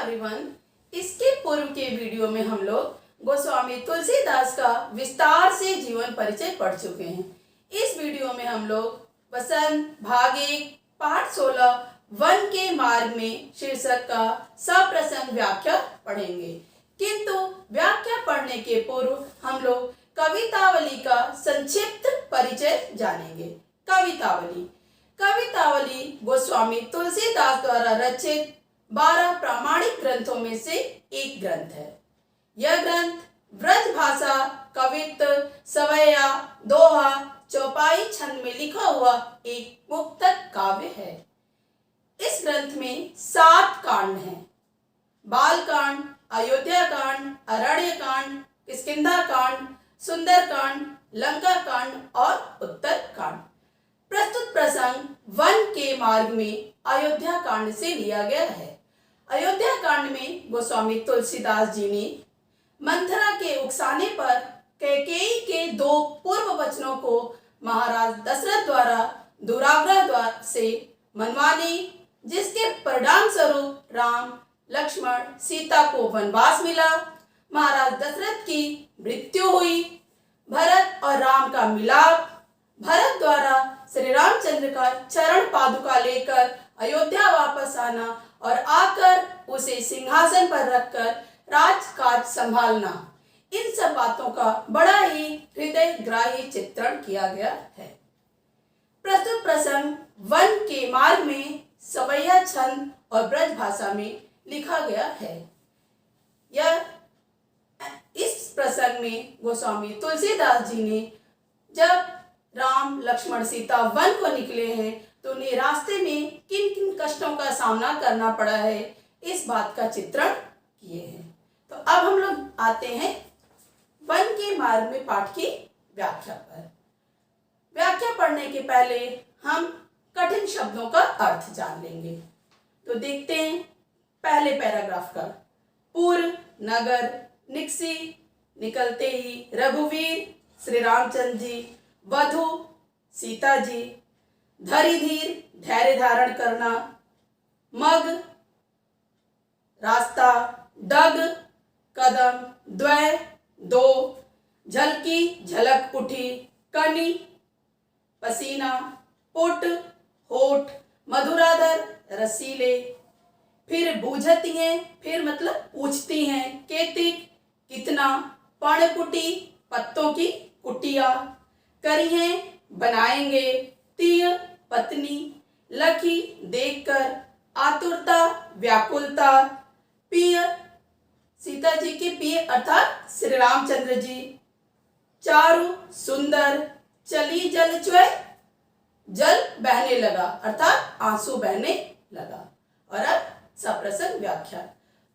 Everyone. इसके पूर्व के वीडियो में हम लोग गोस्वामी तुलसीदास का विस्तार से जीवन परिचय पढ़ चुके हैं। इस वीडियो में हम लोग वसंत भाग 1 पाठ 16 वन के मार्ग में शीर्षक का सप्रसंग व्याख्या पढ़ेंगे। किंतु व्याख्या पढ़ने के पूर्व हम लोग कवितावली का संक्षिप्त परिचय जानेंगे। कवितावली गोस्वामी तुलसीदास द्वारा रचित 12 प्रामाणिक ग्रंथों में से एक ग्रंथ है। यह ग्रंथ ब्रज भाषा, कवित्व, सवैया, दोहा, चौपाई छंद में लिखा हुआ एक मुक्तक काव्य है। इस ग्रंथ में 7 कांड हैं। बाल कांड, अयोध्या कांड, अरण्य कांड, किष्किंधा कांड, सुंदर कांड, लंका कांड और उत्तर कांड। प्रस्तुत प्रसंग वन के मार्ग में अयोध्या कांड से लिया गया है। अयोध्या कांड में गोस्वामी तुलसीदास जी ने मंथरा के उकसाने पर कैकेयी के 2 पूर्व वचनों को महाराज दशरथ द्वारा दुराग्रह द्वारा से मनवाने, जिसके परिणाम स्वरूप राम, लक्ष्मण, सीता को वनवास मिला। महाराज दशरथ की मृत्यु हुई। भरत और राम का मिलाप। भरत द्वारा श्री रामचंद्र का चरण पादुका लेकर अयोध्या वापस आना और आकर उसे सिंहासन पर रखकर राजकाज संभालना, इन सब बातों का बड़ा ही हृदय ग्राही चित्रण किया गया है। प्रस्तुत प्रसंग वन के मार्ग में सवैया छंद और ब्रज भाषा में लिखा गया है। इस प्रसंग में गोस्वामी तुलसीदास जी ने जब राम, लक्ष्मण, सीता वन को निकले हैं तो उन्हें रास्ते में किन किन कष्टों का सामना करना पड़ा है, इस बात का चित्रण किए हैं। तो अब हम लोग आते हैं वन के मार्ग में पाठ की व्याख्या पर। व्याख्या पढ़ने के पहले हम कठिन शब्दों का अर्थ जान लेंगे। तो देखते हैं पहले पैराग्राफ का। पूर्व, नगर, निकसी, निकलते ही, रघुवीर श्री रामचंद्र जी, वधु सीता जी, धरिधीर धैर्य धारण करना, मग रास्ता, डग कदम, द्वय 2, झलकी झलक उठी, कनी पसीना, पुट होठ, मधुराधर रसीले, फिर बूझती हैं, फिर मतलब पूछती हैं, केतिक कितना, पर्णकुटी पत्तों की कुटिया, करी हैं बनाएंगे, तीय पत्नी, लखी देखकर, आतुरता व्याकुलता, पिय सीता जी के पिय अर्थात श्री रामचंद्र जी, चारु सुंदर, चली जल चुए, जल बहने लगा अर्थात आंसू बहने लगा। और अब सप्रसंग व्याख्या।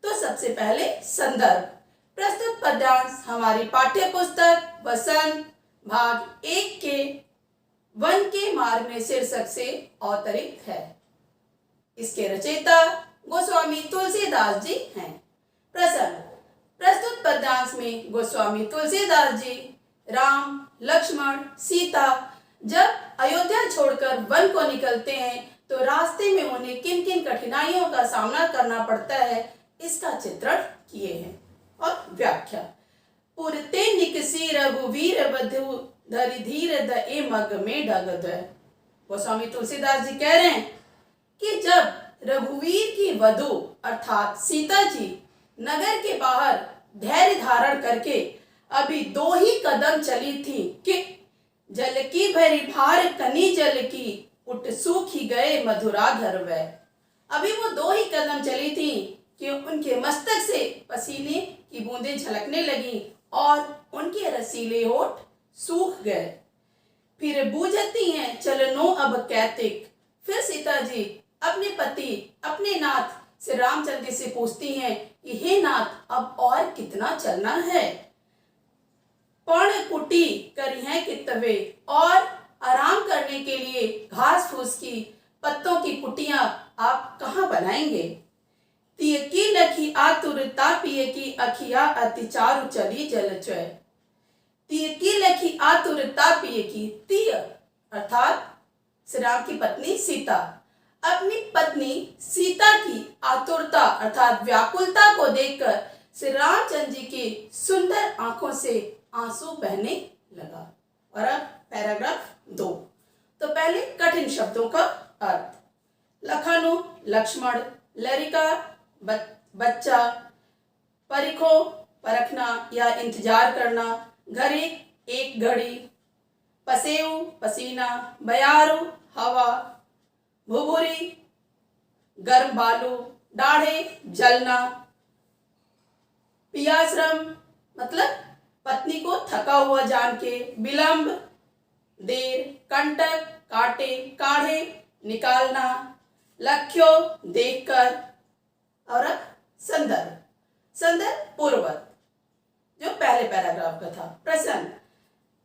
तो सबसे पहले संदर्भ। प्रस्तुत पद्यांश हमारी पाठ्य पुस्तक वसंत भाग 1 के वन के मार्ग में शीर्षक से अवतरित है। इसके रचयिता गोस्वामी तुलसीदास जी हैं। प्रसंग। प्रस्तुत पद्यांश में गोस्वामी तुलसीदास जी राम, लक्ष्मण, सीता जब अयोध्या छोड़कर वन को निकलते हैं तो रास्ते में उन्हें किन किन कठिनाइयों का सामना करना पड़ता है, इसका चित्रण किए हैं। और व्याख्या। पुरते निकसी रघुवीर वधु धरिधीर दए मग में डगद। गोस्वामी तुलसीदास जी कह रहे हैं कि जब रघुवीर की वधु अर्थात सीता जी नगर के बाहर धैर्य धारण करके अभी 2 ही कदम चली थी कि जल की भरी भार कनी जल की उठ सूखी गए मधुराधर वह। अभी वो 2 ही कदम चली थी कि उनके मस्तक से पसीने की बूंदें झलकने लगी और उनके रसीले होठ सूख गए। फिर बूझती हैं चलनो अब कैतिक। फिर सीता जी अपने पति, अपने नाथ श्री रामचंद्र से पूछती हैं कि हे नाथ, अब और कितना चलना है। पर्णकुटी करी हैं कितवे, और आराम करने के लिए घास फूस की पत्तों की कुटियां आप कहाँ बनाएंगे। तीय की लखी आतुरता पिए की अखिया अति चारु चली जलचय। तीय की लखी आतुरता पिए की, तीय अर्थात श्री राम की पत्नी सीता अपनी पत्नी सीता की आतुरता अर्थात व्याकुलता को देखकर श्री रामचंद्र जी की सुंदर आंखों से आंसू बहने लगा। और अब पैराग्राफ 2। तो पहले कठिन शब्दों का अर्थ। लखनऊ लक्ष्मण, लरिका बच्चा, परिखो परखना या इंतजार करना, घड़ी एक घड़ी, पसेऊ पसीना, बयारू हवा, भुभुरी गर्म बालू, दाढ़े जलना, पियाश्रम मतलब पत्नी को थका हुआ जान के, विलंब देर, कंटक काटे काढ़े निकालना, लक्ष्यो देखकर। और अब संदर्भ। संदर्भ पूर्ववत जो पहले पैराग्राफ का था। प्रश्न।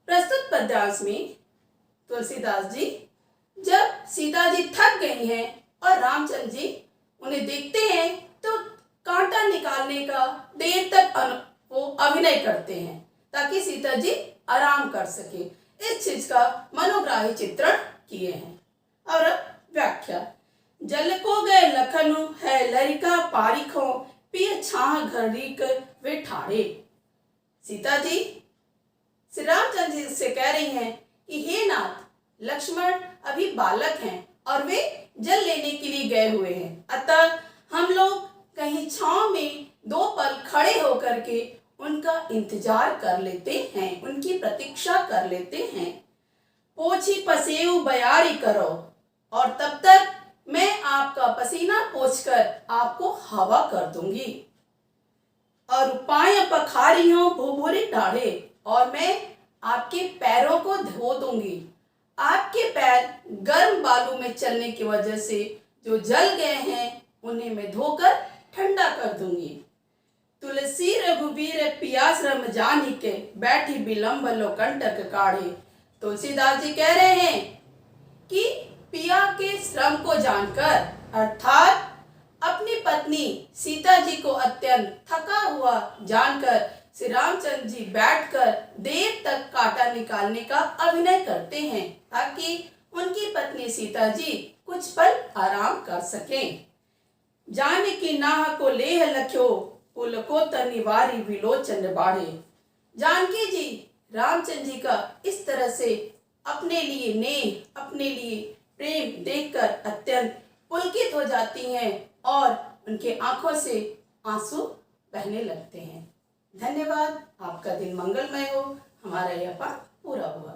प्रस्तुत पद्यांश में तुलसीदास जी जब सीता जी थक गई हैं और रामचंद्र जी उन्हें देखते हैं तो कांटा निकालने का देर तक वो अभिनय करते हैं ताकि सीता जी आराम कर सके। इस चीज का मनोग्राही चित्रण किए हैं। और अब व्याख्या। जल को गए लखनऊ है लरिका पारिखों, पिय छाह घड़ी वे ठाड़े। सीता जी श्री रामचंद्र जी से कह रही हैं कि हे नाथ, लक्ष्मण अभी बालक हैं और वे जल लेने के लिए गए हुए हैं, अतः हम लोग कहीं छांव में 2 पल खड़े होकर के उनका इंतजार कर लेते हैं, उनकी प्रतीक्षा कर लेते हैं। पोछी पसेऊ बयारी करो, और तब तक मैं आपका पसीना पोंछकर आपको हवा कर दूंगी। और उपाय पखारी हो भूभूरी डाढ़े, और मैं आपके पैरों को धो दूंगी। आपके पैर गर्म बालू में चलने की वजह से जो जल गए हैं उन्हें मैं धोकर ठंडा कर दूंगी। तुलसी रघुवीर पियास रम जानी के, बैठी विलंब लो कंटक काढ़े। तुलसीदास जी कह रहे हैं कि पिया के श्रम को जानकर, अर्थात अपनी पत्नी सीता जी को अत्यंत थका हुआ जानकर श्री रामचंद्र जी बैठकर देर तक कांटा निकालने का अभिनय करते हैं ताकि उनकी पत्नी सीता जी कुछ पल आराम कर सकें। जानकी नाह को लेह लख्यो, पुल को तनिवारी विलोचन बाढ़े। जानकी जी रामचंद्र जी का इस तरह से अपने लिए नेह, अपने लिए प्रेम देखकर अत्यंत पुलकित हो जाती हैं और उनके आंखों से आंसू बहने लगते हैं। धन्यवाद। आपका दिन मंगलमय हो। हमारा यह पाठ पूरा हुआ।